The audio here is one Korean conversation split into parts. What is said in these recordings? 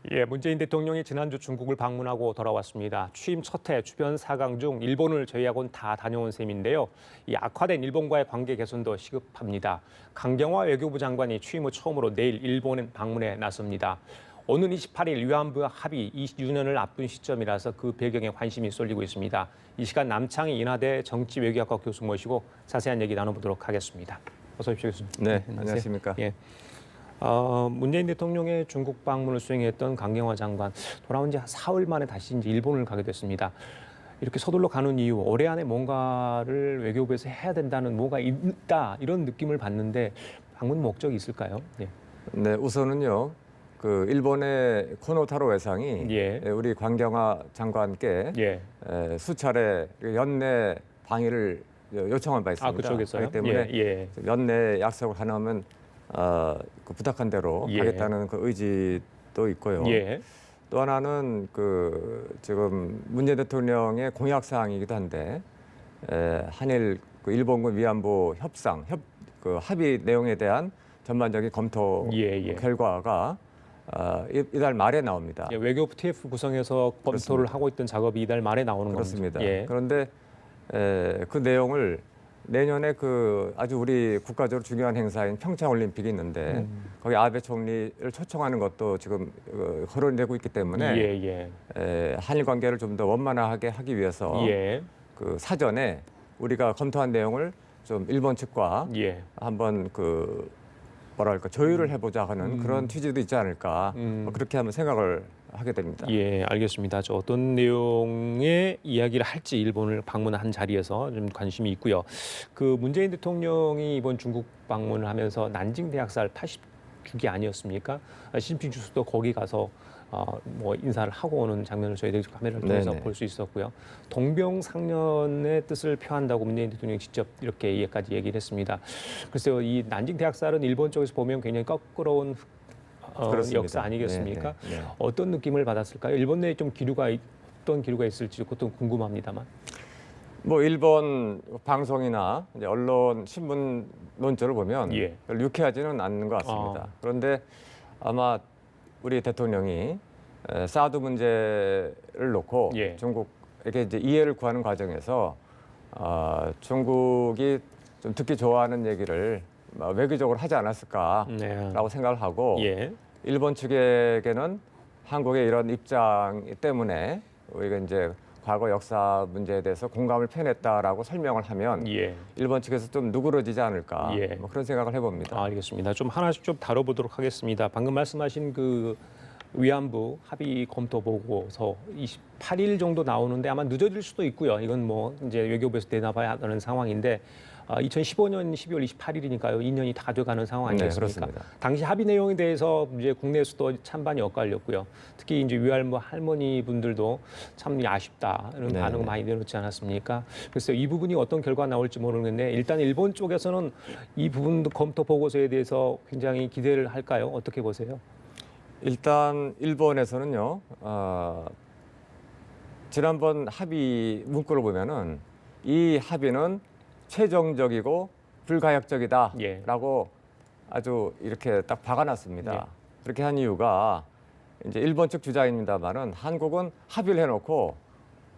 예, 문재인 대통령이 지난주 중국을 방문하고 돌아왔습니다. 취임 첫 해 주변 4강 중 일본을 제외하고는 다 다녀온 셈인데요. 이 악화된 일본과의 관계 개선도 시급합니다. 강경화 외교부 장관이 취임 후 처음으로 내일 일본 방문에 나섭니다. 오는 28일 위안부 합의 20주년을 앞둔 시점이라서 그 배경에 관심이 쏠리고 있습니다. 이 시간 남창희 인하대 정치외교학과 교수 모시고 자세한 얘기 나눠보도록 하겠습니다. 어서 오십시오, 교수님. 네, 안녕하십니까. 예. 문재인 대통령의 중국 방문을 수행했던 강경화 장관 돌아온 지 4월 만에 다시 이제 일본을 가게 됐습니다. 이렇게 서둘러 가는 이유, 올해 안에 뭔가를 외교부에서 해야 된다는 뭐가 있다 이런 느낌을 받는데 방문 목적이 있을까요? 예. 네, 우선은요. 그 일본의 코노타로 외상이 예. 우리 강경화 장관께 예. 수차례 연내 방위를 요청한 바 있습니다. 그쪽에서요? 그렇기 때문에 예. 연내 약속을 가능하면 그 부탁한 대로 예. 하겠다는 그 의지도 있고요. 예. 또 하나는 그 지금 문재인 대통령의 공약 사항이기도 한데 한일 그 일본군 위안부 협상 그 합의 내용에 대한 전반적인 검토 예. 결과가 이달 말에 나옵니다. 예, 외교부 TF 구성해서 검토를 그렇습니다. 하고 있던 작업이 이달 말에 나오는 그렇습니다. 겁니다. 예. 그런데 그 내용을 내년에 그 아주 우리 국가적으로 중요한 행사인 평창 올림픽이 있는데 거기 아베 총리를 초청하는 것도 지금 거론되고 있기 때문에 한일 관계를 좀 더 원만하게 하기 위해서 예. 그 사전에 우리가 검토한 내용을 좀 일본 측과 예. 한번 그 뭐랄까 조율을 해보자 하는 그런 취지도 있지 않을까 그렇게 한번 생각을 하게 됩니다. 예, 알겠습니다. 저 어떤 내용의 이야기를 할지 일본을 방문한 자리에서 좀 관심이 있고요. 그 문재인 대통령이 이번 중국 방문을 하면서 난징 대학살 80주기 아니었습니까? 시진핑 주석도 거기 가서 뭐 인사를 하고 오는 장면을 저희들이 카메라를 통해서 네네. 볼 수 있었고요. 동병상련의 뜻을 표한다고 문재인 대통령이 직접 이렇게 얘기까지 얘기를 했습니다. 글쎄요, 이 난징 대학살은 일본 쪽에서 보면 굉장히 거꾸로운 그렇습니다. 역사 아니겠습니까? 네. 어떤 느낌을 받았을까요? 일본 내에 좀 어떤 기류가 있을지 그것도 궁금합니다만. 뭐 일본 방송이나 이제 언론 신문 논조를 보면 예. 별로 유쾌하지는 않는 것 같습니다. 그런데 아마 우리 대통령이 사드 문제를 놓고 예. 중국에게 이제 이해를 구하는 과정에서 중국이 좀 듣기 좋아하는 얘기를 외교적으로 하지 않았을까라고 네. 생각을 하고 예. 일본 측에게는 한국의 이런 입장 때문에 우리가 이제 과거 역사 문제에 대해서 공감을 표현했다라고 설명을 하면 예. 일본 측에서 좀 누그러지지 않을까 예. 뭐 그런 생각을 해봅니다. 알겠습니다. 좀 하나씩 좀 다뤄보도록 하겠습니다. 방금 말씀하신 그 위안부 합의 검토 보고서 28일 정도 나오는데 아마 늦어질 수도 있고요. 이건 뭐 이제 외교부에서 내놔봐야 하는 상황인데 2015년 12월 28일이니까요. 2년이 다 돼가는 상황 아니겠습니까? 네, 그렇습니다. 당시 합의 내용에 대해서 이제 국내에서도 찬반이 엇갈렸고요. 특히 이제 위안부 할머니 분들도 참 아쉽다 이런 네, 반응을 네. 많이 내놓지 않았습니까? 그래서 이 부분이 어떤 결과 나올지 모르겠는데 일단 일본 쪽에서는 이 부분 검토 보고서에 대해서 굉장히 기대를 할까요? 어떻게 보세요? 일단 일본에서는요. 지난번 합의 문구를 보면은 이 합의는 최종적이고 불가역적이다라고 아주 이렇게 딱 박아놨습니다. 예. 그렇게 한 이유가 이제 일본 측 주장입니다만은 한국은 합의를 해놓고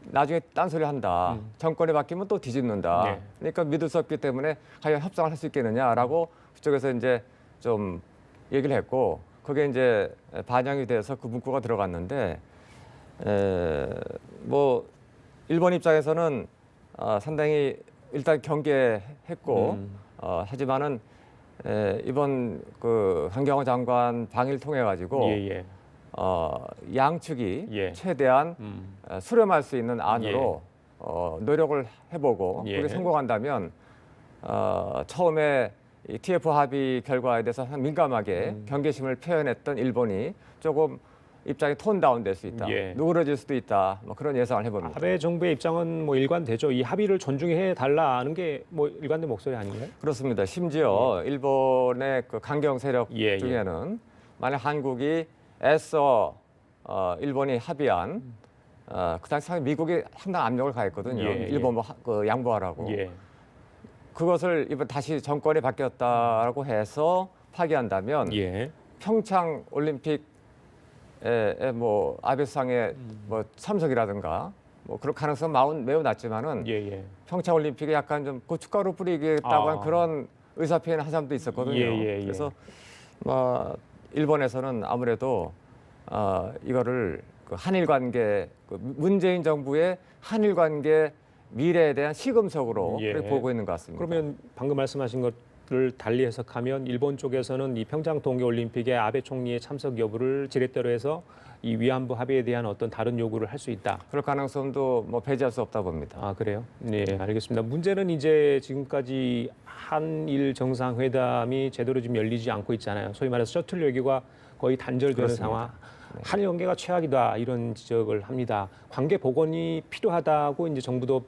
나중에 딴소리 한다. 정권이 바뀌면 또 뒤집는다. 네. 그러니까 믿을 수 없기 때문에 과연 협상을 할 수 있겠느냐라고 그쪽에서 이제 좀 얘기를 했고 그게 이제 반영이 돼서 그 문구가 들어갔는데 뭐 일본 입장에서는 상당히 일단 경계했고 하지만은 이번 그 강경화 장관 방일 통해 가지고 예. 양측이 예. 최대한 수렴할 수 있는 안으로 노력을 해보고 예. 그게 성공한다면 처음에 이 TF 합의 결과에 대해서 민감하게 경계심을 표현했던 일본이 조금 입장이 톤 다운 될 수 있다. 예. 누그러질 수도 있다. 뭐 그런 예상을 해봅니다. 아베 정부의 입장은 뭐 일관되죠. 이 합의를 존중해 달라는 게 뭐 일관된 목소리 아닌가요? 그렇습니다. 심지어 일본의 그 강경 세력 예. 중에는 만약 한국이 애써 일본이 합의한 그 당시 미국이 상당 압력을 가했거든요. 예. 일본 그 양보하라고. 예. 그것을 이번 다시 정권이 바뀌었다라고 해서 파기한다면 예. 평창 올림픽 뭐 아베 수상의 뭐 참석이라든가 뭐 그런 가능성은 매우 낮지만은 예, 예. 평창 올림픽에 약간 좀 고춧가루 뿌리겠다고 한 그런 의사 표현 한 사람도 있었거든요. 예. 그래서 일본에서는 아무래도 이거를 그 한일 관계, 그 문재인 정부의 한일 관계 미래에 대한 시금석으로 예. 그렇게 보고 있는 것 같습니다. 그러면 방금 말씀하신 것을 달리 해석하면 일본 쪽에서는 이 평창 동계올림픽에 아베 총리의 참석 여부를 지렛대로 해서 이 위안부 합의에 대한 어떤 다른 요구를 할 수 있다. 그럴 가능성도 뭐 배제할 수 없다 봅니다. 아, 그래요? 네, 알겠습니다. 문제는 이제 지금까지 한일 정상회담이 제대로 지금 열리지 않고 있잖아요. 소위 말해서 셔틀 외교가 거의 단절되는 그렇습니다. 상황. 한일 관계가 최악이다 이런 지적을 합니다. 관계 복원이 필요하다고 이제 정부도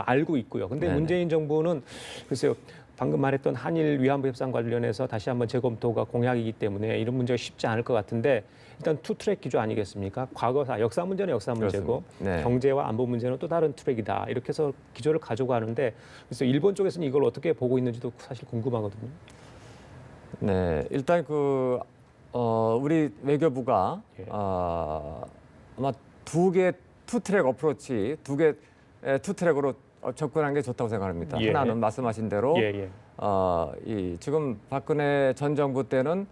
알고 있고요. 근데 네네. 문재인 정부는 글쎄요. 방금 말했던 한일 위안부 협상 관련해서 다시 한번 재검토가 공약이기 때문에 이런 문제가 쉽지 않을 것 같은데 일단 투 트랙 기조 아니겠습니까? 과거사, 역사 문제는 역사 문제고 네. 경제와 안보 문제는 또 다른 트랙이다. 이렇게 해서 기조를 가지고 가는데 그래서 일본 쪽에서는 이걸 어떻게 보고 있는지도 사실 궁금하거든요. 네, 일단 우리 외교부가 예. 아마 투 트랙 어프로치, 투 트랙으로 접근한 게 좋다고 생각합니다. 예. 하나는 말씀하신 대로 예. 지금 박근혜 전 정부 때는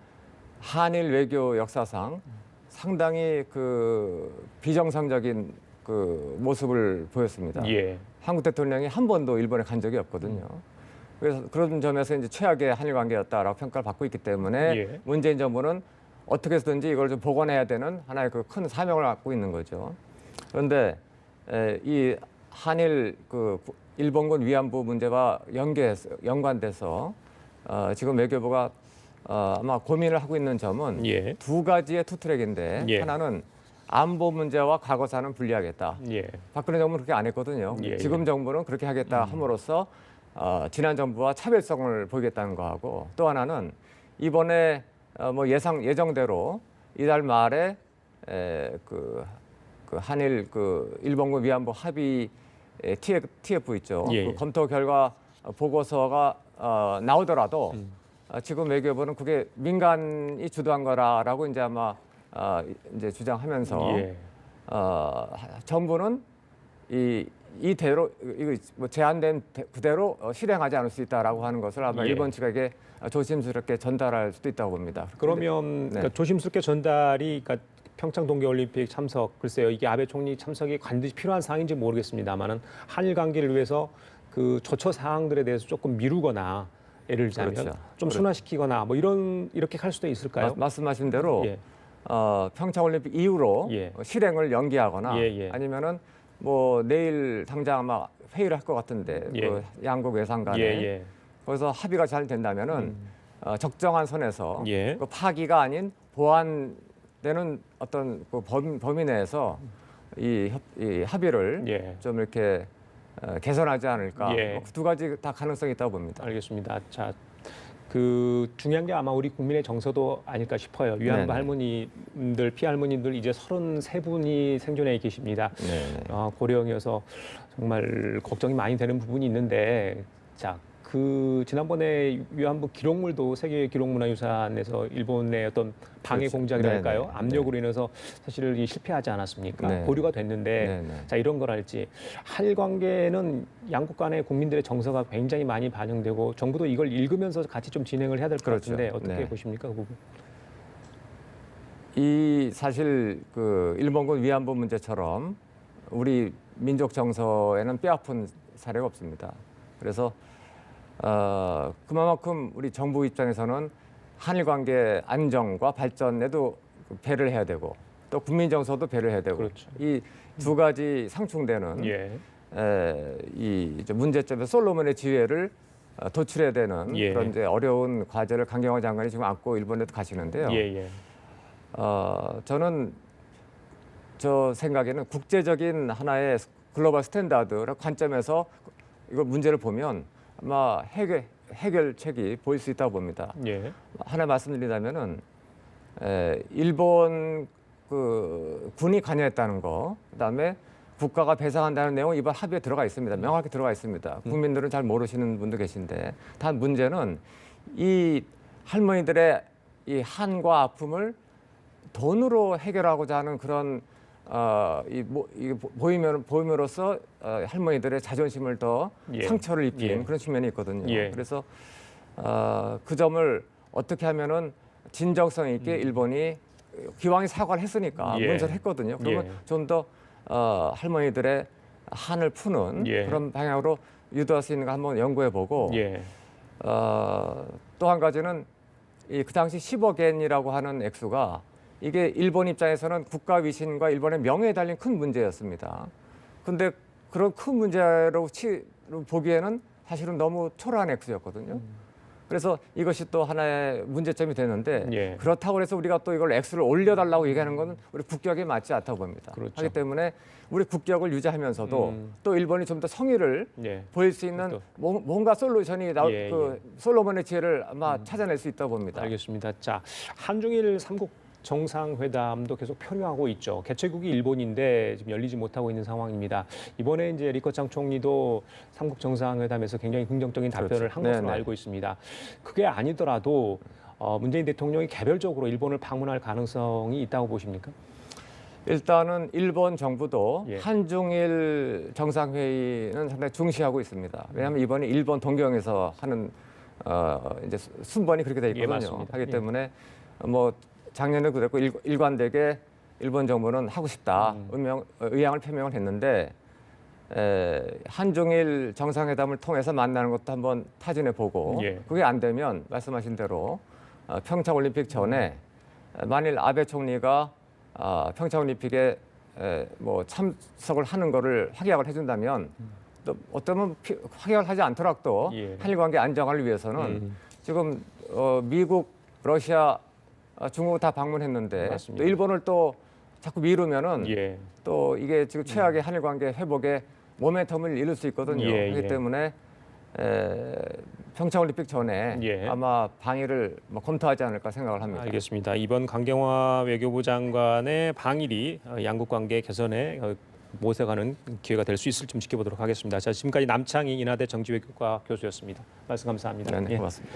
한일 외교 역사상 상당히 그 비정상적인 그 모습을 보였습니다. 예. 한국 대통령이 한 번도 일본에 간 적이 없거든요. 그래서 그런 점에서 이제 최악의 한일 관계였다라고 평가를 받고 있기 때문에 예. 문재인 정부는 어떻게 해서든지 이걸 좀 복원해야 되는 하나의 그 큰 사명을 갖고 있는 거죠. 그런데 이 한일 일본군 위안부 문제와 연관돼서 지금 외교부가 아마 고민을 하고 있는 점은 예. 두 가지의 투트랙인데 예. 하나는 안보 문제와 과거사는 분리하겠다. 예. 박근혜 정부는 그렇게 안 했거든요. 예. 지금 정부는 그렇게 하겠다 함으로써 지난 정부와 차별성을 보이겠다는 거하고 또 하나는 이번에 뭐 예정대로 이달 말에 그 한일 일본군 위안부 합의 TF 있죠. 예. 그 검토 결과 보고서가 나오더라도 지금 외교부는 그게 민간이 주도한 거라라고 이제 아마 이제 주장하면서 예. 정부는 이대로 이거 뭐 제한된 그대로 실행하지 않을 수 있다라고 하는 것을 아마 예. 일본 측에게 조심스럽게 전달할 수도 있다고 봅니다. 그러면 네. 그러니까 조심스럽게 전달이 그러니까 평창 동계올림픽 참석 글쎄요 이게 아베 총리 참석이 반드시 필요한 사항인지 모르겠습니다만은 한일 관계를 위해서 그 조처 사항들에 대해서 조금 미루거나 예를 들자면 그렇죠. 좀 순화시키거나 뭐 이렇게 할 수도 있을까요? 말씀하신 대로 예. 평창 올림픽 이후로 예. 실행을 연기하거나 예. 아니면은 뭐 내일 당장 아마 회의를 할 것 같은데 예. 그 양국 외상간에 예. 거기서 합의가 잘 된다면은 적정한 선에서 예. 그 파기가 아닌 보완되는 어떤 그 범위 내에서 이 합의를 예. 좀 이렇게 개선하지 않을까. 예. 뭐두 가지 다 가능성이 있다고 봅니다. 알겠습니다. 자, 그 중요한 게 아마 우리 국민의 정서도 아닐까 싶어요. 위안부 네네. 할머니들, 피할머니들 이제 33분이 생존해 계십니다. 네. 고령이어서 정말 걱정이 많이 되는 부분이 있는데, 자, 그 지난번에 위안부 기록물도 세계 기록문화유산에서 일본의 어떤 방해 그렇죠. 공작이랄까요? 네네. 압력으로 인해서 사실 이 실패하지 않았습니까? 네. 보류가 됐는데, 네네. 자 이런 걸 할지 한일 관계는 양국 간의 국민들의 정서가 굉장히 많이 반영되고 정부도 이걸 읽으면서 같이 좀 진행을 해야 될 것 그렇죠. 같은데 어떻게 네. 보십니까 그 부분? 이 사실 그 일본군 위안부 문제처럼 우리 민족 정서에는 뼈아픈 사례가 없습니다. 그래서 그만큼 우리 정부 입장에서는 한일 관계 안정과 발전에도 배를 해야 되고 또 국민 정서도 배를 해야 되고 그렇죠. 이 두 가지 상충되는 예. 이 이제 문제점에 솔로몬의 지혜를 도출해야 되는 예. 그런 이제 어려운 과제를 강경화 장관이 지금 안고 일본에도 가시는데요. 예. 저는 저 생각에는 국제적인 하나의 글로벌 스탠다드라는 관점에서 이걸 문제를 보면 아마 해결책이 보일 수 있다고 봅니다. 예. 하나 말씀드리자면은 일본 그 군이 관여했다는 거, 그다음에 국가가 배상한다는 내용 이번 합의에 들어가 있습니다. 명확히 들어가 있습니다. 국민들은 잘 모르시는 분도 계신데 단 문제는 이 할머니들의 이 한과 아픔을 돈으로 해결하고자 하는 그런 이게 보임으로써 할머니들의 자존심을 더 예. 상처를 입힌 예. 그런 측면이 있거든요. 예. 그래서 그 점을 어떻게 하면은 진정성 있게 일본이 기왕이 사과를 했으니까 예. 문서를 했거든요. 그러면 예. 좀 더 할머니들의 한을 푸는 예. 그런 방향으로 유도할 수 있는 거 한번 연구해보고 예. 또 한 가지는 그 당시 10억엔이라고 하는 액수가 이게 일본 입장에서는 국가 위신과 일본의 명예에 달린 큰 문제였습니다. 근데 그런 큰 문제로 보기에는 사실은 너무 초라한 액수였거든요. 그래서 이것이 또 하나의 문제점이 되는데 예. 그렇다고 해서 우리가 또 이걸 액수를 올려달라고 얘기하는 것은 우리 국격에 맞지 않다고 봅니다. 그렇죠. 하기 때문에 우리 국격을 유지하면서도 또 일본이 좀 더 성의를 예. 보일 수 있는 또. 뭔가 솔루션이 예, 솔로몬의 지혜를 아마 찾아낼 수 있다고 봅니다. 알겠습니다. 자, 한중일 삼국 정상회담도 계속 표류하고 있죠. 개최국이 일본인데 지금 열리지 못하고 있는 상황입니다. 이번에 이제 리커창 총리도 삼국 정상회담에서 굉장히 긍정적인 답변을 그렇죠. 한 것으로 네네. 알고 있습니다. 그게 아니더라도 문재인 대통령이 개별적으로 일본을 방문할 가능성이 있다고 보십니까? 일단은 일본 정부도 예. 한중일 정상회의는 상당히 중시하고 있습니다. 왜냐하면 이번에 일본 동경에서 하는 이제 순번이 그렇게 돼 예, 있거든요. 맞습니다. 하기 예. 때문에 뭐 작년에 그랬고 일관되게 일본 정부는 하고 싶다 의향을 표명을 했는데 한중일 정상회담을 통해서 만나는 것도 한번 타진해 보고 예. 그게 안 되면 말씀하신 대로 평창 올림픽 전에 만일 아베 총리가 평창 올림픽에 뭐 참석을 하는 거를 확약을 해준다면 또 어쩌면 확약을 하지 않더라도 예. 한일 관계 안정화를 위해서는 지금 미국, 러시아, 중국 다 방문했는데 맞습니다. 또 일본을 또 자꾸 미루면은 예. 또 이게 지금 최악의 한일 관계 회복에 모멘텀을 잃을 수 있거든요. 예, 그렇기 예. 때문에 평창 올림픽 전에 예. 아마 방위를 검토하지 않을까 생각을 합니다. 알겠습니다. 이번 강경화 외교부 장관의 방일이 양국 관계 개선에 모색하는 기회가 될 수 있을지 좀 지켜보도록 하겠습니다. 자, 지금까지 남창희 인하대 정치외교과 교수였습니다. 말씀 감사합니다. 네, 예. 고맙습니다.